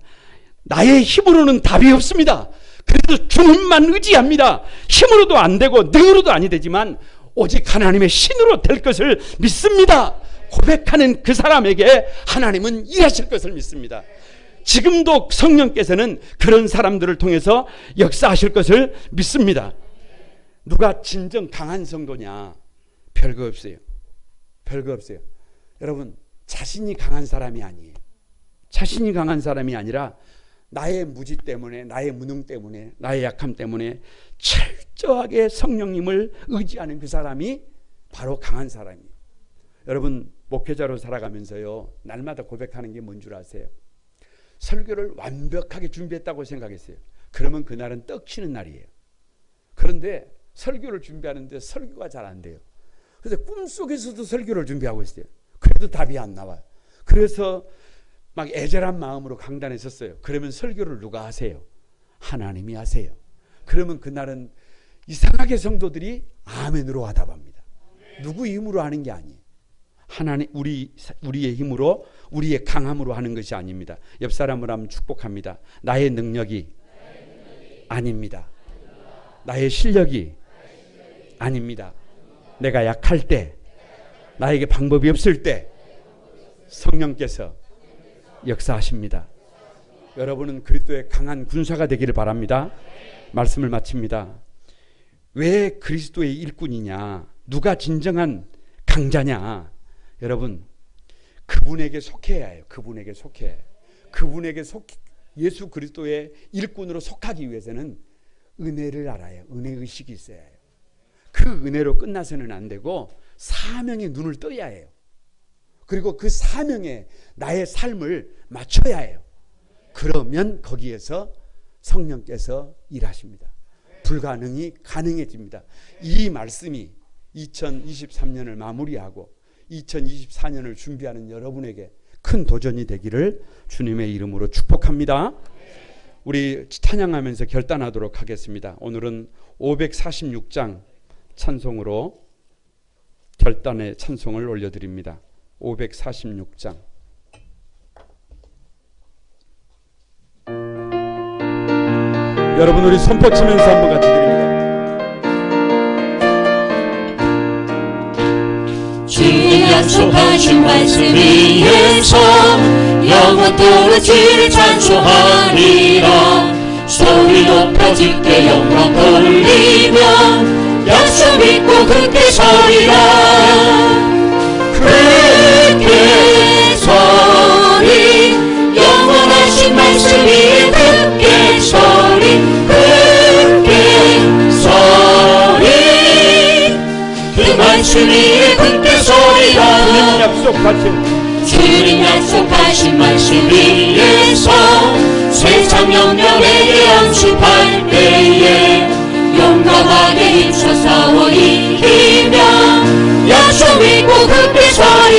나의 힘으로는 답이 없습니다. 그래도 주님만 의지합니다. 힘으로도 안 되고 능으로도 아니 되지만 오직 하나님의 신으로 될 것을 믿습니다. 고백하는 그 사람에게 하나님은 일하실 것을 믿습니다. 지금도 성령께서는 그런 사람들을 통해서 역사하실 것을 믿습니다. 누가 진정 강한 성도냐? 별거 없어요. 여러분, 자신이 강한 사람이 아니에요. 자신이 강한 사람이 아니라 나의 무지 때문에, 나의 무능 때문에, 나의 약함 때문에 철저하게 성령님을 의지하는 그 사람이 바로 강한 사람이에요. 여러분, 목회자로 살아가면서요, 날마다 고백하는 게 뭔 줄 아세요? 설교를 완벽하게 준비했다고 생각했어요. 그러면 그날은 떡치는 날이에요. 그런데 설교를 준비하는데 설교가 잘 안 돼요. 그래서 꿈속에서도 설교를 준비하고 있어요. 그래도 답이 안 나와요. 그래서 막 애절한 마음으로 강단에 섰어요. 그러면 설교를 누가 하세요? 하나님이 하세요. 그러면 그날은 이상하게 성도들이 아멘으로 화답합니다. 누구 힘으로 하는 게 아니에요. 하나님, 우리의 힘으로, 우리의 강함으로 하는 것이 아닙니다. 옆 사람을 한번 축복합니다. 나의 능력이 아닙니다. 나의 실력이 아닙니다. 내가 약할 때, 나에게 방법이 없을 때 성령께서 역사하십니다. 여러분은 그리스도의 강한 군사가 되기를 바랍니다. 말씀을 마칩니다. 왜 그리스도의 일꾼이냐? 누가 진정한 강자냐? 여러분, 그분에게 속해야 해요. 예수 그리스도의 일꾼으로 속하기 위해서는 은혜를 알아요. 은혜의식이 있어야 해요. 그 은혜로 끝나서는 안 되고 사명에 눈을 떠야 해요. 그리고 그 사명에 나의 삶을 맞춰야 해요. 그러면 거기에서 성령께서 일하십니다. 불가능이 가능해집니다. 이 말씀이 2023년을 마무리하고 2024년을 준비하는 여러분에게 큰 도전이 되기를 주님의 이름으로 축복합니다. 우리 찬양하면서 결단하도록 하겠습니다. 오늘은 546장 찬송으로 결단의 찬송을 올려드립니다. 546장. 여러분, 우리 손뻗치면서 한번 같이 드립니다. 주님 약속하신 말씀 위에서 영원토록 주를 찬송하리라. 소리 높여 짙게 영광 돌리며 약속 믿고 굳게 서리라. 굳게 서리 영원하신 말씀 위에 굳게 서리. 굳게 서리 그 말씀 위에 굳게 서리라. 주님 약속하신 말씀 위에서 세상 영역에게 양수할 때에 용감하게 힘써 싸워 이기며 약속 믿고 굳게 서리.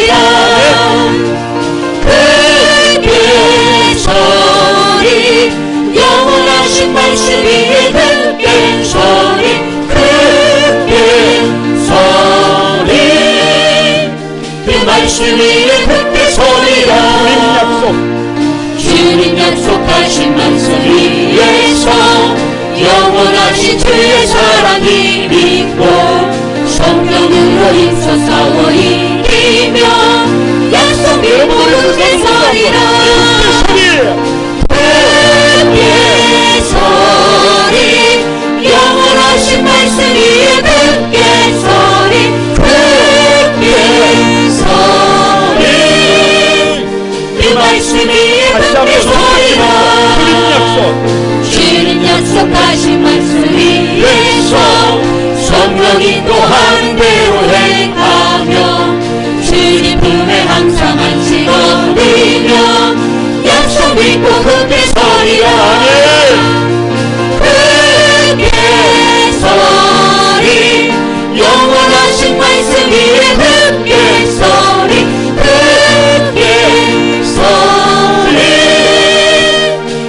사랑이 믿고 성령으로 힘써 싸워 이기며 약속이 모두 되서리라. 함께 서리 영원하신 말씀 위에 함께 서리 함께 서리 그 말씀 위에 함께 서리라. 주님 약속하신 말씀 위에서 성령이 또한 대로 행하며 주님 품에 항상 안식어리며 약속 믿고 함께 서리라. 함께 서리 영원하신 말씀 위에 함께 서리 함께 서리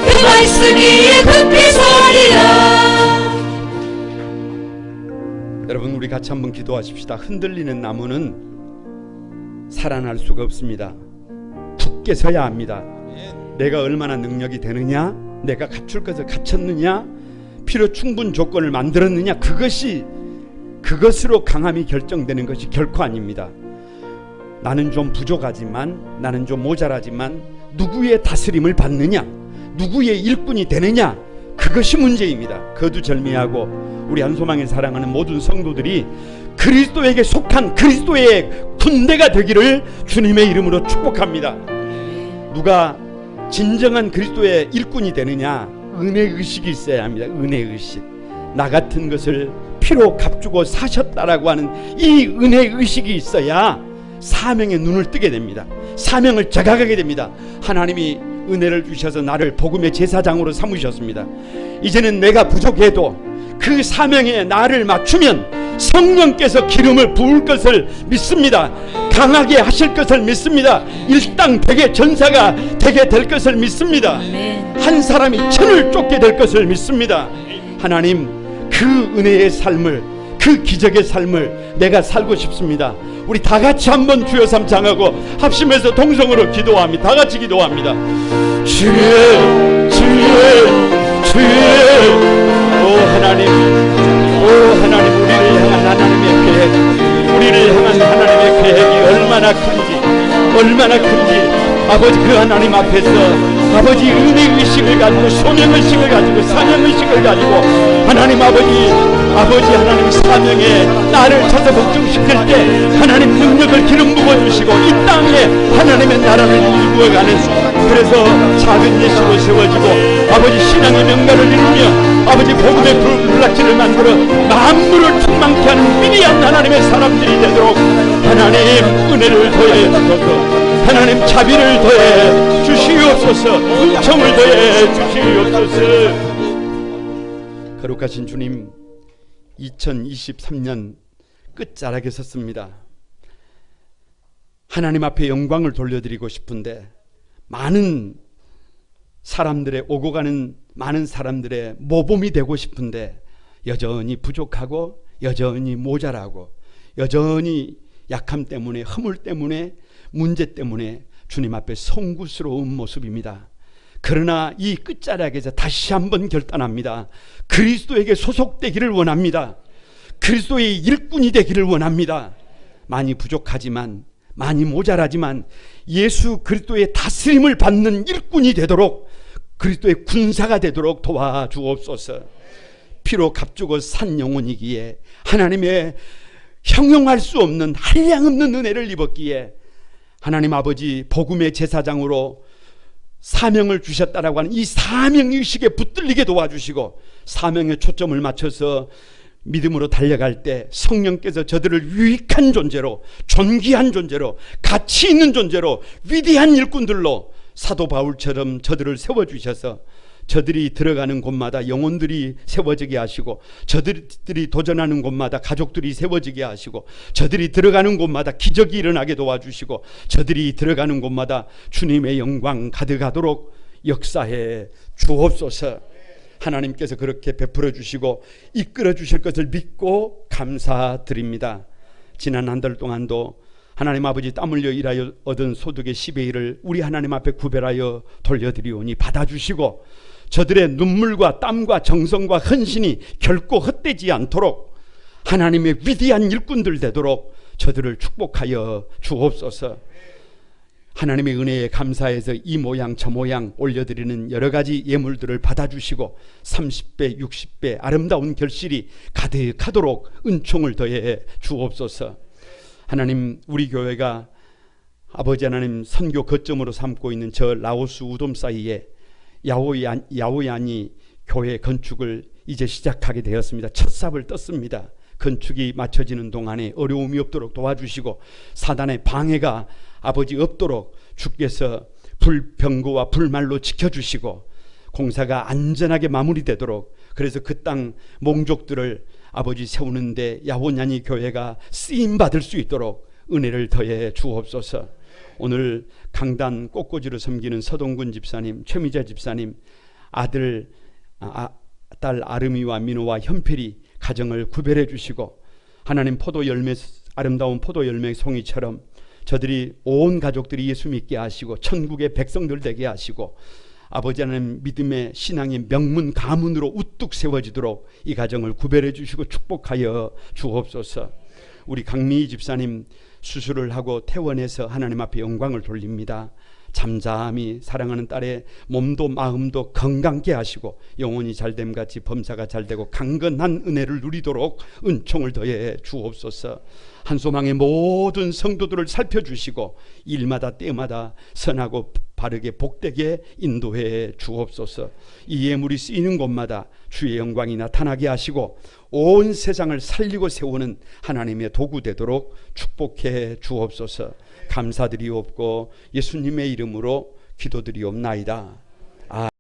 그 말씀 위에 함께 서리라. 여러분, 우리 같이 한번 기도하십시다. 흔들리는 나무는 살아날 수가 없습니다. 굳게 서야 합니다. 내가 얼마나 능력이 되느냐, 내가 갖출 것을 갖췄느냐, 필요 충분 조건을 만들었느냐, 그것으로 강함이 결정되는 것이 결코 아닙니다. 나는 좀 부족하지만, 나는 좀 모자라지만 누구의 다스림을 받느냐, 누구의 일꾼이 되느냐, 그것이 문제입니다. 거두절미하고 우리 한소망을 사랑하는 모든 성도들이 그리스도에게 속한 그리스도의 군대가 되기를 주님의 이름으로 축복합니다. 누가 진정한 그리스도의 일꾼이 되느냐, 은혜의식이 있어야 합니다. 은혜의식. 나 같은 것을 피로 값주고 사셨다라고 하는 이 은혜의식이 있어야 사명의 눈을 뜨게 됩니다. 사명을 자각하게 됩니다. 하나님이 은혜를 주셔서 나를 복음의 제사장으로 삼으셨습니다. 이제는 내가 부족해도 그 사명에 나를 맞추면 성령께서 기름을 부을 것을 믿습니다. 강하게 하실 것을 믿습니다. 일당백의 전사가 되게 될 것을 믿습니다. 한 사람이 천을 쫓게 될 것을 믿습니다. 하나님, 그 은혜의 삶을, 그 기적의 삶을 내가 살고 싶습니다. 우리 다 같이 한번 주여 삼창하고 합심해서 동성으로 기도합니다. 다 같이 기도합니다. 주여, 주여, 주여. 오 하나님, 우리를 향한 하나님의 계획, 우리를 향한 하나님의 계획이 얼마나 큰지 아버지, 그 하나님 앞에서 아버지 은혜의식을 가지고 소명의식을 가지고 사명의식을 가지고 하나님 아버지 하나님 사명에 나를 찾아 복종시킬 때 하나님 능력을 기름 부어주시고 이 땅에 하나님의 나라를 이루어가는, 그래서 작은 예수로 세워지고 아버지 신앙의 명가를 이루며 아버지 복음의 불락지를 만들어 만물을 충만케 하는 위대한 하나님의 사람들이 되도록 하나님 은혜를 더해 주소서. 하나님 자비를 더해 주시옵소서. 은총을 더해 주시옵소서. 거룩하신 주님, 2023년 끝자락에 섰습니다. 하나님 앞에 영광을 돌려드리고 싶은데 많은 사람들의 오고 가는 많은 사람들의 모범이 되고 싶은데 여전히 부족하고 여전히 모자라고 여전히 약함 때문에, 허물 때문에, 문제 때문에 주님 앞에 송구스러운 모습입니다. 그러나 이 끝자락에서 다시 한번 결단합니다. 그리스도에게 소속되기를 원합니다. 그리스도의 일꾼이 되기를 원합니다. 많이 부족하지만, 많이 모자라지만 예수 그리스도의 다스림을 받는 일꾼이 되도록, 그리스도의 군사가 되도록 도와주옵소서. 피로 값주고 산 영혼이기에 하나님의 형용할 수 없는 한량없는 은혜를 입었기에 하나님 아버지 복음의 제사장으로 사명을 주셨다라고 하는 이 사명의식에 붙들리게 도와주시고 사명에 초점을 맞춰서 믿음으로 달려갈 때 성령께서 저들을 유익한 존재로, 존귀한 존재로, 가치 있는 존재로, 위대한 일꾼들로 사도 바울처럼 저들을 세워주셔서 저들이 들어가는 곳마다 영혼들이 세워지게 하시고, 저들이 도전하는 곳마다 가족들이 세워지게 하시고, 저들이 들어가는 곳마다 기적이 일어나게 도와주시고, 저들이 들어가는 곳마다 주님의 영광 가득하도록 역사해 주옵소서. 하나님께서 그렇게 베풀어 주시고 이끌어 주실 것을 믿고 감사드립니다. 지난 한 달 동안도 하나님 아버지 땀 흘려 일하여 얻은 소득의 10의 1을 우리 하나님 앞에 구별하여 돌려드리오니 받아주시고, 저들의 눈물과 땀과 정성과 헌신이 결코 헛되지 않도록 하나님의 위대한 일꾼들 되도록 저들을 축복하여 주옵소서. 하나님의 은혜에 감사해서 이 모양 저 모양 올려드리는 여러 가지 예물들을 받아주시고 30배 60배 아름다운 결실이 가득하도록 은총을 더해 주옵소서. 하나님, 우리 교회가 아버지 하나님 선교 거점으로 삼고 있는 저 라오스 우돔 사이에 야오야니 교회 건축을 이제 시작하게 되었습니다. 첫 삽을 떴습니다. 건축이 맞춰지는 동안에 어려움이 없도록 도와주시고 사단의 방해가 아버지 없도록 주께서 불병거와 불말로 지켜주시고 공사가 안전하게 마무리되도록, 그래서 그 땅 몽족들을 아버지 세우는데 야오야니 교회가 쓰임받을 수 있도록 은혜를 더해 주옵소서. 오늘 강단 꽃꽂이로 섬기는 서동근 집사님, 최미자 집사님, 딸 아름이와 민호와 현필이 가정을 구별해 주시고 하나님 아름다운 포도 열매 송이처럼 저들이 온 가족들이 예수 믿게 하시고 천국의 백성들 되게 하시고 아버지 하나님 믿음의 신앙의 명문 가문으로 우뚝 세워지도록 이 가정을 구별해 주시고 축복하여 주옵소서. 우리 강미희 집사님 수술을 하고 퇴원해서 하나님 앞에 영광을 돌립니다. 잠잠히 사랑하는 딸의 몸도 마음도 건강케 하시고 영혼이 잘됨같이 범사가 잘되고 강건한 은혜를 누리도록 은총을 더해 주옵소서. 한소망의 모든 성도들을 살펴주시고 일마다 때마다 선하고 바르게 복되게 인도해 주옵소서. 이 예물이 쓰이는 곳마다 주의 영광이 나타나게 하시고 온 세상을 살리고 세우는 하나님의 도구 되도록 축복해 주옵소서. 감사드리옵고 예수님의 이름으로 기도드리옵나이다.